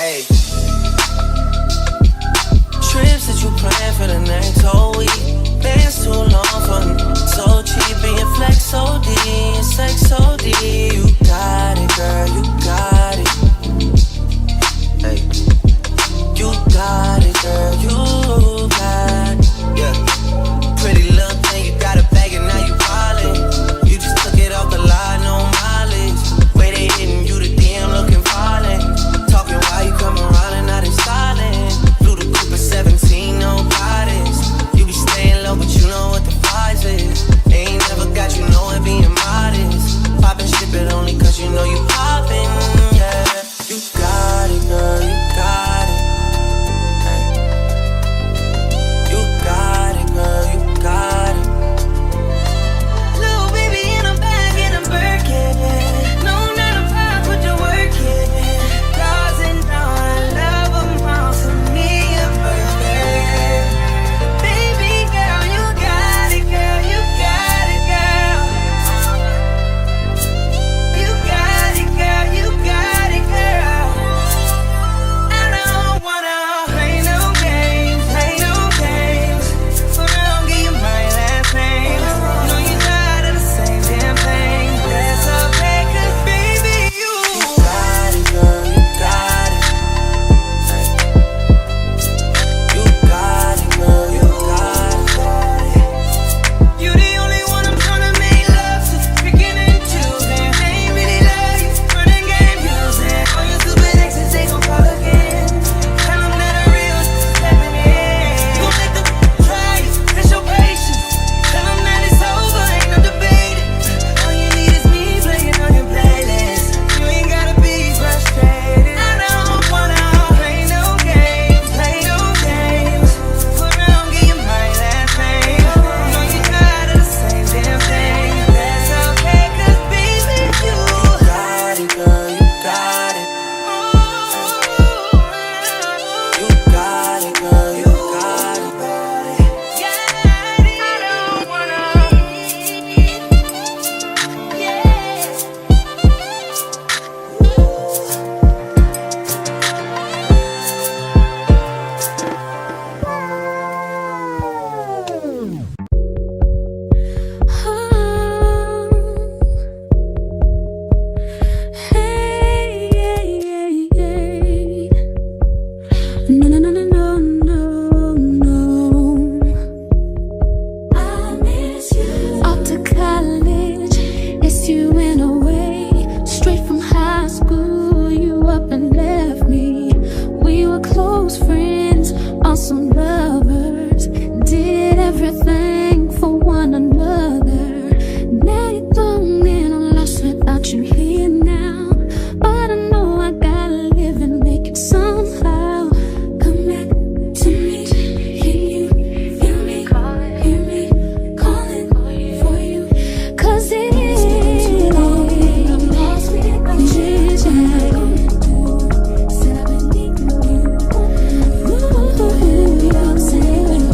Hey. Trips that you plan for the next whole week. Bands too long for me. So cheap being flex OD and sex OD. You got it, girl, you got it. Hey. You got it, girl, you got it. Yeah. Pretty little thing, you got a bag and now you wildin'. You just took it off the line, no mileage. Way they hitting you, the DM looking violent. Talking while you come around and now they styling. Flew the Cooper 17, no bodies. You be staying low, but you know what the price is. They ain't never got you knowing being modest. Poppin' shit, but only cause you know you poppin', yeah. You got it, girl, you got it. Hey. You got it, girl, you got it. Little baby in a bag in a Birkin, yeah. No 9 to 5, put your work in. Doesn't know I love them all, to me a birthday. Baby girl, you got it, girl, you got it, girl. You got it, girl, you got it, girl. I don't wanna play no games, but I'll give you my last name. Know you tired of the same damn thing. That's okay, 'cause baby, you got it, girl, you got it. You got it, girl, you got it. You the only one I'm tryna make love to, picking and choosing. They ain't really love you, running game using. All your stupid exes, they gon' call again. Tell them that a real shit's stepping in. You gon' let them try you, test your patience. Tell them that it's over, ain't no debating. All you need is me playing on your playlist. You ain't gotta be frustrated. I don't wanna play no games, but I'll give you my last name. Know you tired of the same damn thing. That's okay, 'cause baby, you got it, girl, you got it. You got it, girl, you got it. I don't wanna, No, no, no, no, no, no, no. I miss you. Off to college, it's you in a way. Straight from high school, you up and left me. We were close friends, awesome lovers. Did everything for one another. Now you're gone and I'm lost without you here now. But I know I gotta live and make it somehow. Come back to me. Can you feel me? Hear me calling for you? 'Cause I'm lost without you. Said I've been needing you. I'm saying,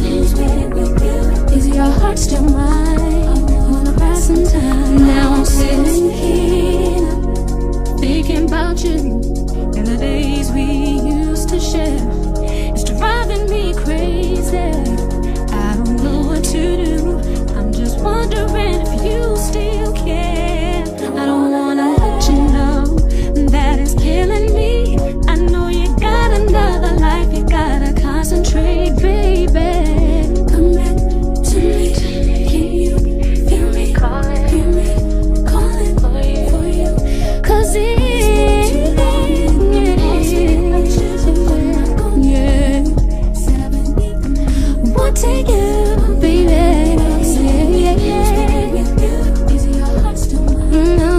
is your heart still mine? Wanna pass some time. Now I'm sitting here thinking about you and the days we used to share. It's driving me crazy. I don't know what to do. I'm just wondering if you still care. I don't wanna let you know that it's killing me. I know you got another life, you gotta concentrate, baby. Come back to me. Can you feel me? Hear me calling for you? 'Cause won't take you, baby. No.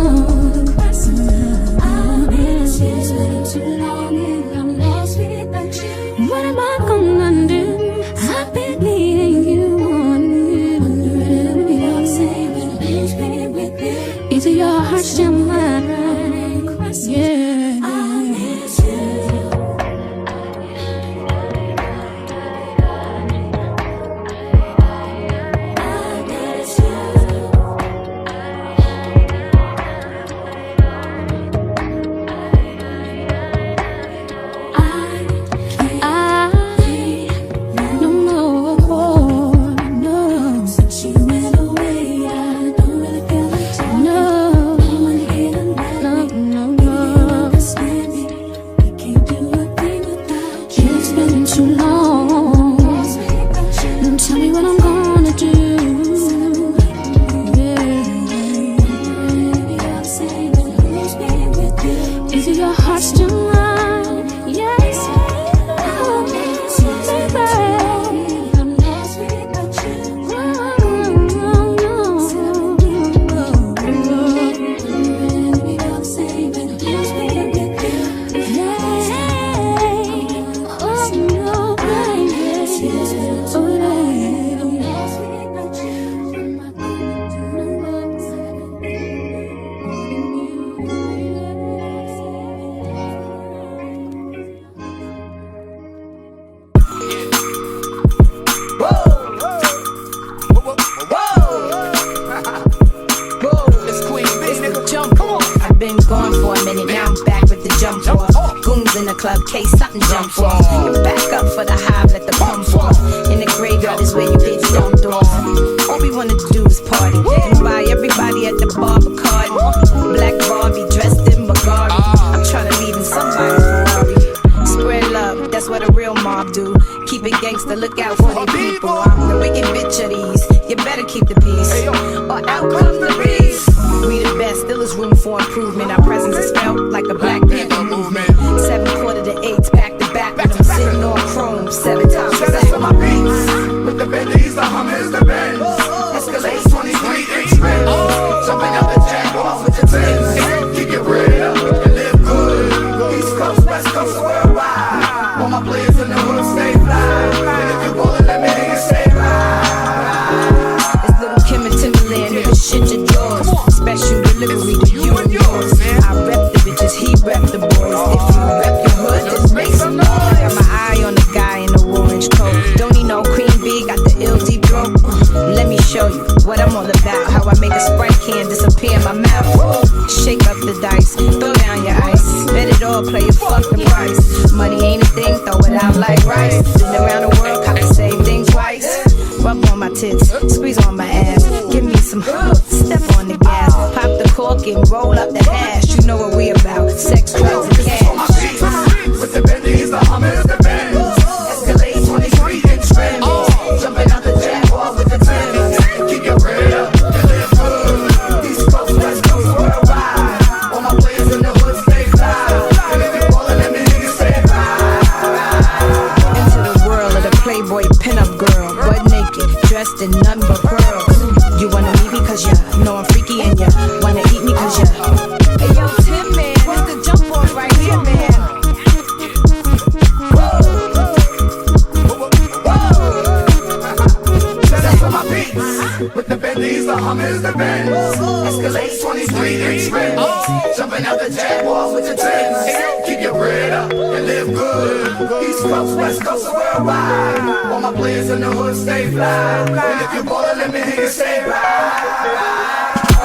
What am I gonna do? I've been needing you on you. Is your heart still mine? Yeah. I miss you. I been gone for a minute, now I'm back with the jump off. Goons in the club, case something jump off. You back up for the high, let the pump off. In the graveyard is where you get dumped off. All we wanna do is party and buy everybody at the bar Bacardi. Black Barbie dressed in Bulgari. I'm tryna leave in somebody's Ferrari. Spread love, that's what a real mob do. Keep it gangster, look out for the people. I'm the wicked bitch of these. You better keep the peace, or out comes the beast. We the best, still is room for improvement. Our presence is felt like a Black Panther movement. 7/4 to 8, back to back with them sitting on chrome 7 times. That's on my beats. With the Bentleys, the Hummers, the Benz. Escalades 23-inch rims. Jumping out the Jaguars with the Timbs. Keep your bread up and live good. East Coast, West Coast, worldwide. All my players in the hood stay fly. And if you ballin', let me hear you say It's Little Kim and Timberland, nigga, shit your drawers. Special delivery to you and yours. I rep the bitches, he rep the boys. If you rep your hood, just make some noise. Got my eye on the guy in the orange coat. Don't need no cream B, got the ill deep throat. Let me show you what I'm all about. How I make a Sprite can disappear in my mouth. Shake up the dice, throw down your ice. Bet it all, play it, fuck the price. Money ain't a thing, throw it out like rice. Been around the world, cop the same thing twice. Rub on my tits, squeeze on my ass. Give me some, step on the gas. Pop the cork and roll up the hash. You know what we about, sex, drugs, and cash. with the Bentleys, the Hummers, the Benz. Escalade 23-inch rims. Jumping out the Jaguars with the Timbs. Keep your bread up and live good. East Coast, West Coast, worldwide. All my players in the hood stay fly. And if you ballin', let me hear you say Into the world of the Playboy pinup girl, butt naked, dressed in none but pearls. You wanna meet me cause you know I'm freaky and you wanna eat me cause you. Hey yo, Tim, man, it's the jump off right here, man. That's on my beats. With the Bentleys, the Hummers, the Benz. Escalade 23-inch rims. Jumping out the Jaguars with the Timbs. Keep your bread up and live good. East Coast, West Coast, worldwide. All my players in the hood stay fly. And if you ballin', let me hear you say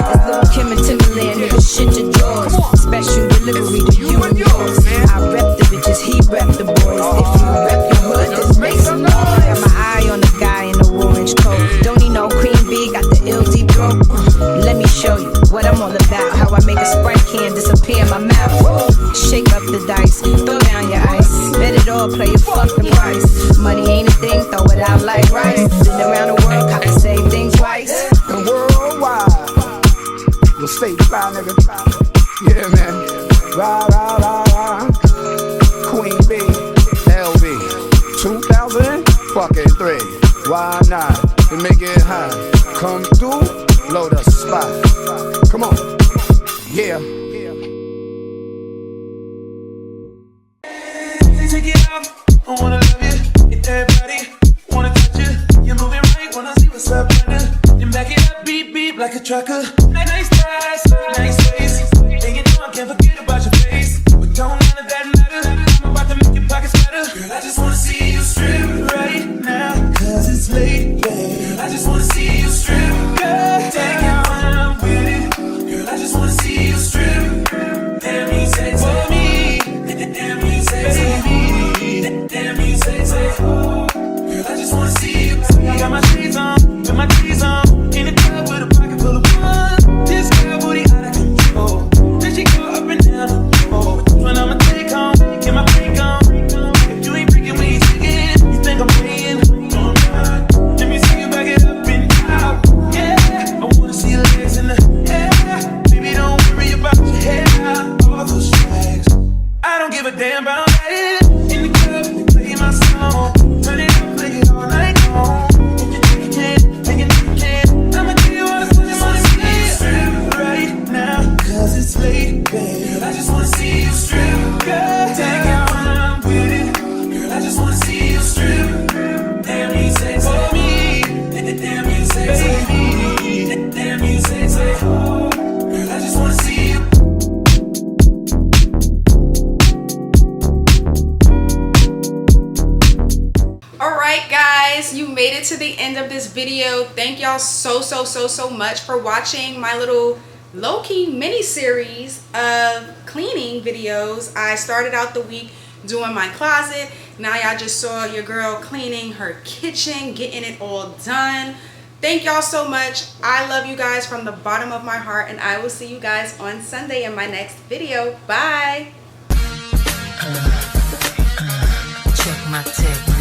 It's Little Kim and Timberland, nigga, shit your drawers. Special delivery to you and yours. I rep the bitches, he rep the boys. If you rep your hood, just make some noise. Got my eye on the guy in the orange coat. Don't need no cream B, got the ill deep throat. Let me show you what I'm all about. How I make a Sprite can disappear in my mouth. Shake up the dice, throw down your ice. Bet it all, play it, fuck the price. Money ain't a thing, throw it out like rice. Been around the world, cop the same thing twice. And worldwide. You'll stay fly, nigga. Yeah, man. Rah, rah, rah, rah. Queen B, LB. 2003. Why not? We make it high. Come through, blow the spot. Come on. Yeah. Take it off, I wanna love you. Hit that body, wanna touch you. You're moving right, wanna see what's up under. Then back it up, beep beep like a trucker. Nice thighs, nice waist. And you know I can't forget about your face. But don't none of that matter. I'm about to make your pockets better. Girl, I just wanna see you strip right now. Cause it's late, yeah. Girl, I just wanna see you strip. Girl, take your time with it. Girl, I just wanna see you strip. Damn, he's sexy for me. Damn, he's sexy. Damn, you sexy. Girl, I just wanna see you. I got my shades on, with my D's on. In the club with a pocket full of one. This girl booty out of control. Then she go up and down the floor. Which one I'ma take home? Get my freak on. If you ain't freaking when you chicken, you think I'm playing? Let me see you back it up and down. Yeah, I wanna see your legs in the air. Baby, don't worry about your hair. All those strags. I don't give a damn about that. In the club, play my song. Turn it up, play it all night long. And you think you can, I'ma give you all the fun you wanna see you strip right now. Cause it's late, babe. Girl, I just wanna see you strip. Girl, take your time with it. Girl, I just wanna see you strip. Damn, you sexy for me. Damn, you sexy, baby. Damn, you sexy. Girl, I just wanna see you. Alright guys, you made it to the end of this video. Thank y'all so much for watching my little low-key mini series of cleaning videos. I started out the week doing my closet. Now y'all just saw your girl cleaning her kitchen, getting it all done. Thank y'all so much. I love you guys from the bottom of my heart, and I will see you guys on Sunday in my next video. Bye. Check my tech.